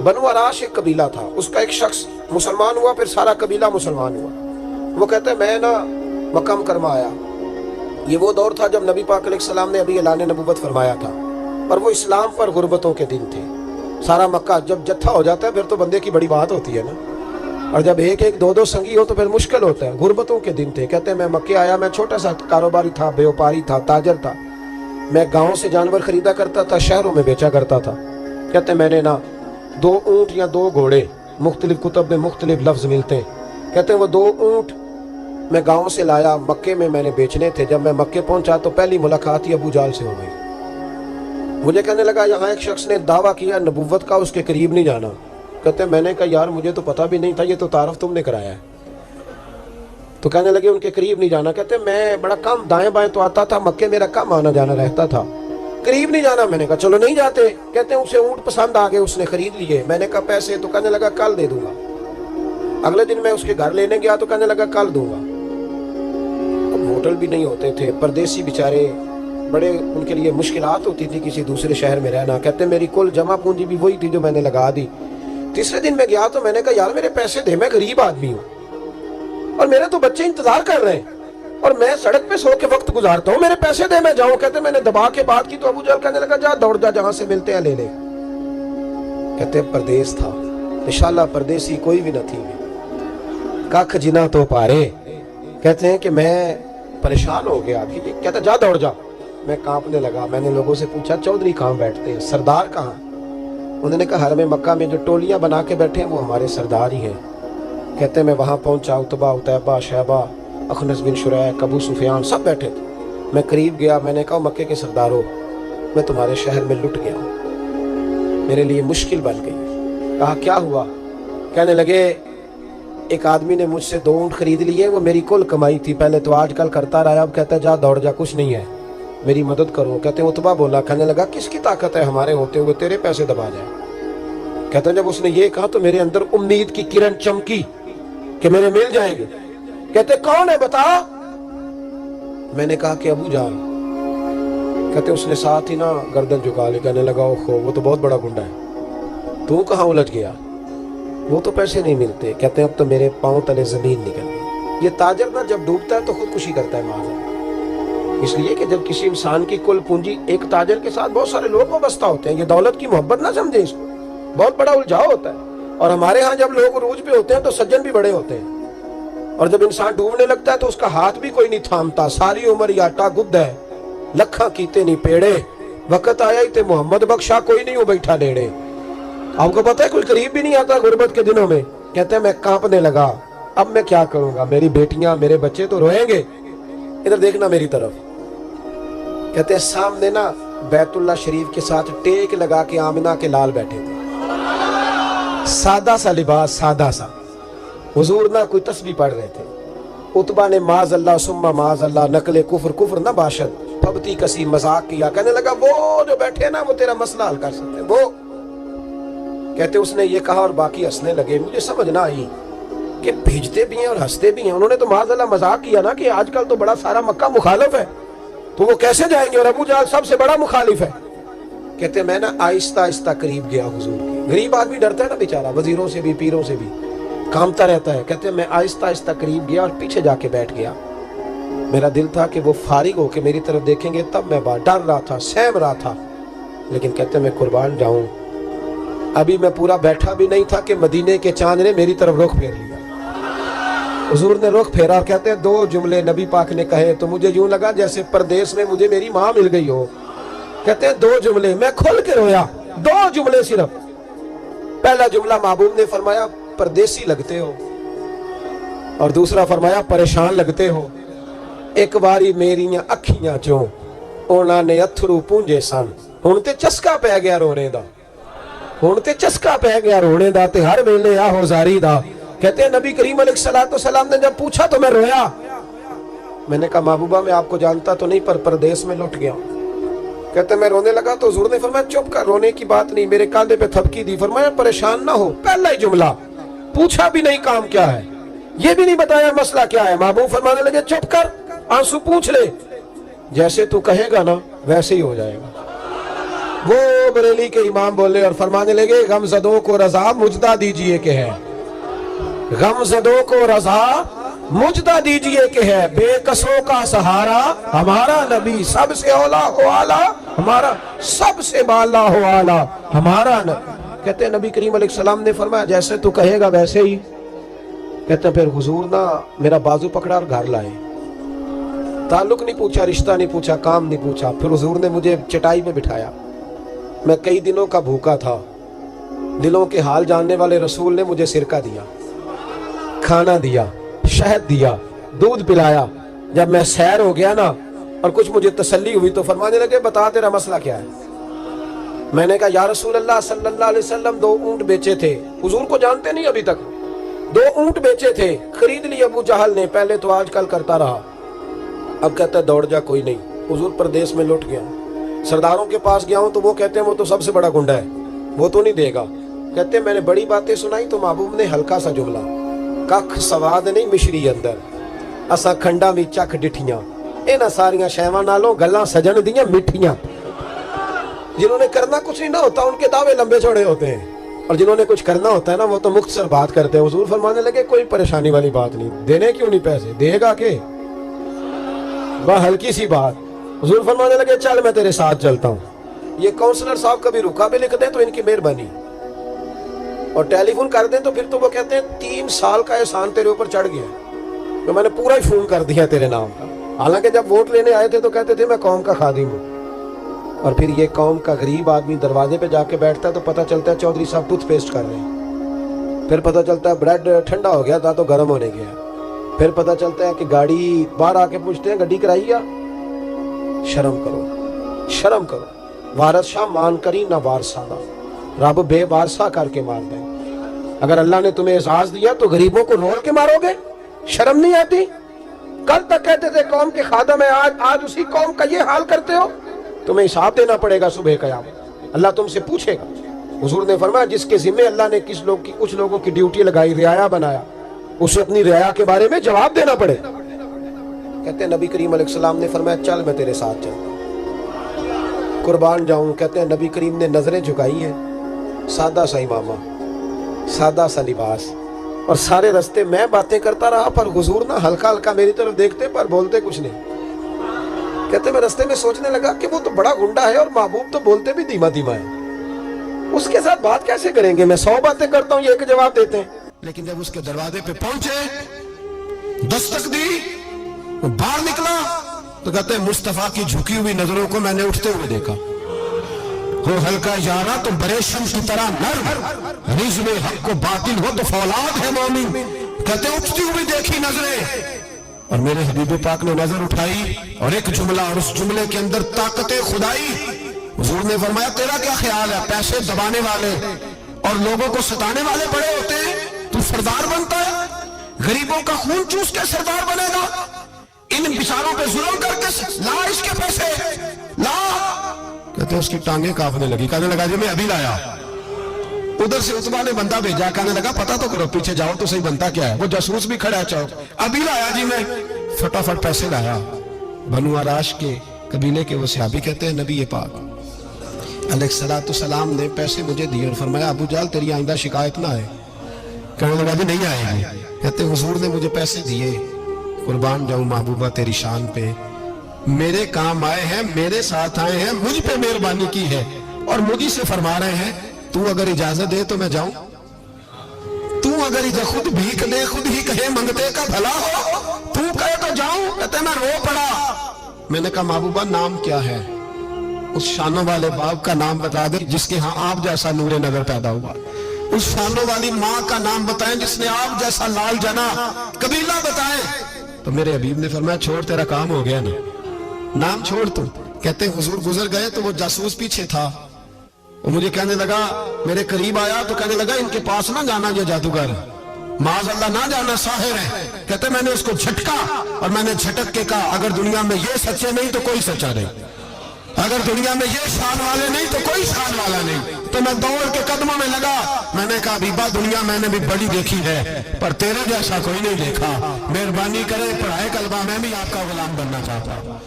बनु Arash एक कबीला था, उसका एक शख्स मुसलमान हुआ, फिर सारा कबीला मुसलमान हुआ। वो कहते हैं मैं ना मक्का मुकरमा आया। ये वो दौर था जब नबी पाक अलैहिस्सलाम ने अभी ऐलान नबूवत फरमाया था, और वो इस्लाम पर गुर्बतों के दिन थे। सारा मक्का जब जत्था हो जाता है फिर तो बंदे की बड़ी बात होती है ना, और जब एक एक दो दो संगी हो तो फिर मुश्किल होता है। गुर्बतों के दिन थे। कहते हैं मैं मक्के आया, मैं छोटा सा कारोबारी था, व्यापारी था, ताजर था। मैं गाँव से जानवर खरीदा करता था, शहरों में बेचा करता था। कहते हैं मैंने ना 2 ऊँट या 2 घोड़े, मुख्तलिफ कुतब में मुख्तलिफ लफ्ज़ मिलते हैं। कहते हैं वो 2 ऊँट मैं गाँव से लाया, मक्के में मैंने बेचने थे। जब मैं मक्के पहुंचा तो पहली मुलाकात ही अबू जाल से हो गई। मुझे कहने लगा यहाँ एक शख्स ने दावा किया नबुव्वत का, उसके करीब नहीं जाना। कहते हैं मैंने कहा यार मुझे तो पता भी नहीं था, ये तो तारफ तुमने कराया है। तो कहने लगे उनके करीब नहीं जाना। कहते हैं मैं बड़ा कम दाएं बाएं तो आता था, मक्के मेरा कम आना जाना रहता था, करीब नहीं जाना। मैंने कहा चलो नहीं जाते। कहते हैं उसे ऊँट पसंद आ गए, उसने खरीद लिए। मैंने कहा पैसे? तो कहने लगा कल दे दूंगा। अगले दिन मैं उसके घर लेने गया तो कहने लगा कल दूंगा। होटल भी नहीं होते थे, परदेसी बेचारे, बड़े उनके लिए मुश्किलात होती थी किसी दूसरे शहर में रहना। कहते मेरी कुल जमा पूंजी भी वही थी जो मैंने लगा दी। तीसरे दिन मैं गया तो मैंने कहा यार मेरे पैसे दे, मैं गरीब आदमी हूँ और मेरे तो बच्चे इंतजार कर रहे हैं और मैं सड़क पे सो के वक्त गुजारता हूँ, मेरे पैसे दे मैं जाऊँ। कहते मैंने दबा के बात की तो अबू जहल कहने लगा जा दौड़ जा, जहां से मिलते हैं ले ले। कहते परदेश था, इंशाल्लाह परदेसी कोई भी न थी, कख जिना तो पारे। कहते हैं कि मैं परेशान हो गया। कहता जा दौड़ जा। मैं कांपने लगा। मैंने लोगों से पूछा चौधरी कहाँ बैठते हैं, सरदार कहाँ? उन्होंने कहा हरम मक्का में जो टोलियां बना के बैठे हैं वो हमारे सरदार ही हैं। कहते मैं वहाँ पहुंचा, उतबा, उतैबा, शैबा, अखनस बिन शुरैक, अबू सुफियान सब बैठे थे। मैं करीब गया, मैंने कहा मक्के के सरदारों मैं तुम्हारे शहर में लुट गया हूँ, मेरे लिए मुश्किल बन गई। कहा क्या हुआ? कहने लगे एक आदमी ने मुझसे 2 ऊँट खरीद लिए, वो मेरी कुल कमाई थी, पहले तो आजकल करता रहा, अब कहता है जा दौड़ जा, कुछ नहीं है, मेरी मदद करो। कहते उतबा बोला, कहने लगा किसकी ताकत है हमारे होते हुए तेरे पैसे दबा जाए? कहते जब उसने ये कहा तो मेरे अंदर उम्मीद की किरण चमकी कि मेरे मिल जाएंगे। कहते कौन है बता? मैंने कहा कि अबू जाल। कहते उसने साथ ही ना गर्दन झुका ली, कहने लगा ओहो वो तो बहुत बड़ा गुंडा है, तू कहाँ उलझ गया? वो तो पैसे नहीं मिलते। कहते अब तो मेरे पांव तले जमीन निकल गई। ये ताजर ना जब डूबता है तो खुदकुशी करता है माज़, इसलिए कि जब किसी इंसान की कुल पूंजी एक ताजर के साथ बहुत सारे लोग वाबस्ता होते हैं, ये दौलत की मोहब्बत ना समझे, इसको बहुत बड़ा उलझाव होता है। और हमारे यहाँ जब लोग उरूज पे होते हैं तो सज्जन भी बड़े होते हैं, और जब इंसान डूबने लगता है तो उसका हाथ भी कोई नहीं थामता। सारी उम्र आटा गुद्द है, लखा कीते नहीं पेड़े, वक्त आया ही ते मोहम्मद बख्शा कोई नहीं हो बैठा लेड़े। आपको पता है कोई करीब भी नहीं आता गुर्बत के दिनों में। कहते हैं मैं कांपने लगा, अब मैं क्या करूंगा, मेरी बेटियां मेरे बच्चे तो रोएंगे। इधर देखना मेरी तरफ। कहते हैं सामने ना बैतुल्ला शरीफ के साथ टेक लगा के आमिना के लाल बैठे थे, सादा सा लिबास, सादा सा। हुजूर ना कोई तस्बीह पढ़ रहे थे। उतबा ने माज अल्लाह सुम्मा माज अल्लाह नकले कुफर कुफर न बाशद फबती कसी मजाक किया। कहने लगा वो जो बैठे ना वो तेरा मसला हल कर सकते वो। कहते उसने ये कहा और बाकी हंसने लगे। मुझे समझ ना आई कि भेजते भी हैं और हंसते भी हैं। उन्होंने तो माज अल्लाह मजाक किया ना कि आजकल तो बड़ा सारा मक्का मुखालिफ है, तो वो कैसे जाएंगे, और अबू जहल सबसे बड़ा मुखालिफ है। कहते मैं ना आहिस्ता आहिस्ता करीब गया हुजूर के। गरीब आदमी डरता है ना बेचारा, वजीरों से भी पीरों से भी कामता रहता है। कहते मैं आहिस्ता आहिस्ता करीब गया और पीछे जाके बैठ गया। मेरा दिल था कि वो फारिग होके मेरी तरफ देखेंगे, तब मैं बात डर रहा था, सहम रहा था। लेकिन कहते मैं कुर्बान जाऊं, अभी मैं पूरा बैठा भी नहीं था कि मदीने के चांद ने मेरी तरफ रुख फेर लिया। हुजूर ने रुख फेरा और कहते हैं 2 जुमले नबी पाक ने कहे तो मुझे यूं लगा जैसे परदेश में मुझे मेरी माँ मिल गई हो। कहते हैं 2 जुमले, मैं खुल के रोया। 2 जुमले सिर्फ। पहला जुमला महबूब ने फरमाया परदेसी लगते हो, और दूसरा फरमाया परेशान लगते हो। एक बारी मेरियां अखियां चों उन्हां ने अथरू पूंजे सन, हुण ते चस्का पै गया रोने दा, हुण ते चस्का पै गया रोने दा, ते हर वेले आहो जारी दा। कहते हैं नबी करीम अलैहिस्सलाम ने जब पूछा तो मैं रोया। मैंने कहा महबूबा मैं आपको जानता तो नहीं, पर परदेश में लौट गया। कहते मैं रोने लगा तो हुजूर ने फरमाया चुप कर, रोने की बात नहीं। मेरे कांधे पे थपकी दी, फरमाया परेशान ना हो। पहला ही जुमला, पूछा भी नहीं काम क्या है, ये भी नहीं बताया मसला क्या है। महबूब फरमाने लगे चुप कर, आंसू पूछ ले, जैसे तू कहेगा ना वैसे ही हो जाएगा। वो बरेली के इमाम बोले और फरमाने लगे, गमज़दों को रज़ा मुजदा दीजिए कि है, गमज़दों को रज़ा मुजदा दीजिए कि है, बेकसों का सहारा हमारा नबी, सबसे औला हो आला हमारा, सबसे बाला हो आला हमारा नबी। कहते हैं नबी करीम अलैहिस्सलाम ने फरमाया, जैसे तू कहेगा वैसे ही। कहते हैं फिर हुजूर ना मेरा बाजू पकड़ा और घर लाए, ताल्लुक नहीं पूछा, रिश्ता नहीं पूछा, काम नहीं पूछा। फिर हुजूर ने मुझे चटाई में बिठाया, मैं कई दिनों का भूखा था, दिलों के हाल जानने वाले रसूल ने मुझे सिरका दिया, खाना दिया, शहद दिया, दूध पिलाया। जब मैं सैर हो गया ना और कुछ मुझे तसल्ली हुई तो फरमाने लगे, बता तेरा मसला क्या है। मैंने कहा, या रसूल अल्लाह सल्लल्लाहु अलैहि वसल्लम 2 ऊंट बेचे थे, हुजूर को जानते नहीं अभी तक, 2 ऊंट बेचे थे, खरीद लिए अबू जहल ने, पहले तो आजकल करता रहा, अब कहता है दौड़ जा, कोई नहीं। हुजूर प्रदेश में लौट गया, सरदारों के पास गया हूं तो वो कहते हैं वो तो सबसे बड़ा गुंडा है, वो तो नहीं देगा। कहते हैं मैंने बड़ी बातें सुनाई तो महबूब ने हल्का सा जुमला, कख सवाद नहीं मिश्री अंदर, असा खंडा भी चख डिठियां, इन्हां सारियां शैवां नालों गल्लां सजन दियां मिठियां। जिन्होंने करना कुछ नहीं ना होता उनके दावे लंबे चौड़े होते हैं, और जिन्होंने कुछ करना होता है ना वो तो मुख्तसर बात करते हैं। हुजूर फरमाने लगे, कोई परेशानी वाली बात नहीं, देने क्यों नहीं पैसे, देगा के, वह हल्की सी बात। हुजूर फरमाने लगे, चल मैं तेरे साथ चलता हूँ। ये काउंसलर साहब कभी रुका भी लिख दें तो इनकी मेहरबानी, और टेलीफोन कर दें तो फिर तो वो कहते हैं 3 साल का एहसान तेरे ऊपर चढ़ गया, तो मैंने पूरा ही फोन कर दिया तेरे नाम का। हालांकि जब वोट लेने आए थे तो कहते थे मैं कौम का खादिम हूँ, और फिर ये कौम का गरीब आदमी दरवाजे पे जाके बैठता है तो पता चलता है चौधरी साहब टूथपेस्ट कर रहे हैं, फिर पता चलता है ब्रेड ठंडा हो गया था तो गर्म होने गया, फिर पता चलता है कि गाड़ी बाहर आके पूछते हैं गड्डी कराई या। शर्म करो, शर्म करो, वारस शाह मान करी ना वारसाना, रब बेवारसा करके मार दे। अगर अल्लाह ने तुम्हें एहसास दिया तो गरीबों को रोल के मारोगे, शर्म नहीं आती। कल तक कहते थे कौम के खादम है, आज उसी कौम का ये हाल करते हो। तुम्हें हिसाब देना पड़ेगा सुबह क़यामत, अल्लाह तुमसे पूछेगा। हुजूर ने फरमाया, जिसके जिम्मे अल्लाह ने कुछ लोगों की ड्यूटी लगाई, रियाया बनाया, उसे अपनी रियाया के बारे में जवाब देना पड़े। कहते हैं नबी करीम अलैहिस्सलाम ने फरमाया, चल मैं तेरे साथ चलता, कुर्बान जाऊं। कहते हैं नबी करीम ने नजरें झुकाई है, सादा सा इमामा, सादा सा लिबास, और सारे रास्ते मैं बातें करता रहा, पर हुजूर ना हल्का हल्का मेरी तरफ देखते पर बोलते कुछ नहीं। कहते मैं रास्ते में सोचने लगा कि वो तो बड़ा गुंडा है और महबूब तो बोलते भी धीमा धीमा है, उसके साथ बात कैसे करेंगे। मैं 100 बातें करता हूँ, ये एक जवाब देते हैं। लेकिन जब उसके दरवाजे पे पहुंचे, दस्तक दी, वो बाहर निकला तो कहते हैं मुस्तफा की झुकी हुई नजरों को मैंने उठते हुए देखा। हो हल्का यारा तो बड़े शम्स की तरह नर, रिज़्क़ हक को बातिल हो तो फौलाद है मोमिन। कहते उठती हुई देखी नजरें, और मेरे हबीब पाक ने नजर उठाई और एक जुमला, और उस जुमले के अंदर ताकत खुदाई। हुजूर ने फरमाया, तेरा क्या ख्याल है, पैसे दबाने वाले और लोगों को सताने वाले बड़े होते हैं, तू सरदार बनता है, गरीबों का खून चूस के सरदार बनेगा, इन बिचारों पे जुल्म करके ला इसके पैसे ला। कहते उसकी टांगे कांपने लगी, कहने लगा जी मैं अभी लाया। उधर से उतबा ने बंदा भेजा, कहने लगा पता तो करो, पीछे जाओ तो सही बनता क्या है। वो जासूस भी खड़ा है चौक, अभी लाया जी मैं, फटाफट पैसे लाया। बनु आराश के कबीले के वो सहाबी कहते हैं नबी पाक अलैहिस्सलाम ने पैसे मुझे दिए और फरमाया, अबू जाल तेरी आइंदा शिकायत ना है। कहने लगा जी नहीं आएगी। कहते हुजूर ने मुझे पैसे दिए, कुर्बान जाऊं महबूबा तेरी शान पे, मेरे काम आए हैं, मेरे साथ आए हैं, मुझ पे मेहरबानी की है, और मुझी से फरमा रहे हैं तू अगर इजाजत दे तो मैं जाऊं, तू अगर खुद भीख दे, खुद ही कहे मंगते का भला हो, तू कहे तो जाऊं। कहते मैं रो पड़ा। मैंने कहा महबूबा नाम क्या है, उस शानों वाले बाप का नाम बता दे जिसके यहाँ आप जैसा नूरे नजर पैदा हुआ, उस शानों वाली माँ का नाम बताएं जिसने आप जैसा लाल जना, कबीला बताएं। तो मेरे हबीब ने फरमाया छोड़, तेरा काम हो गया ना, नाम छोड़ तू। कहते हुजूर गुजर गए तो वो जासूस पीछे था, वो मुझे कहने लगा, मेरे करीब आया तो कहने लगा इनके पास ना जाना, ये जादूगर माज़अल्लाह ना जाना, साहिर है। कहते मैंने उसको झटका और मैंने झटक के कहा, अगर दुनिया में ये सच्चे नहीं तो कोई सच्चा नहीं, अगर दुनिया में ये शान वाले नहीं तो कोई शान वाला नहीं। तो मैं दौड़ के कदमों में लगा, मैंने कहा बीबा दुनिया मैंने भी बड़ी देखी है पर तेरे जैसा कोई नहीं देखा, मेहरबानी करे पढ़ाए कलमा, मैं भी आपका गुलाम बनना चाहता हूँ।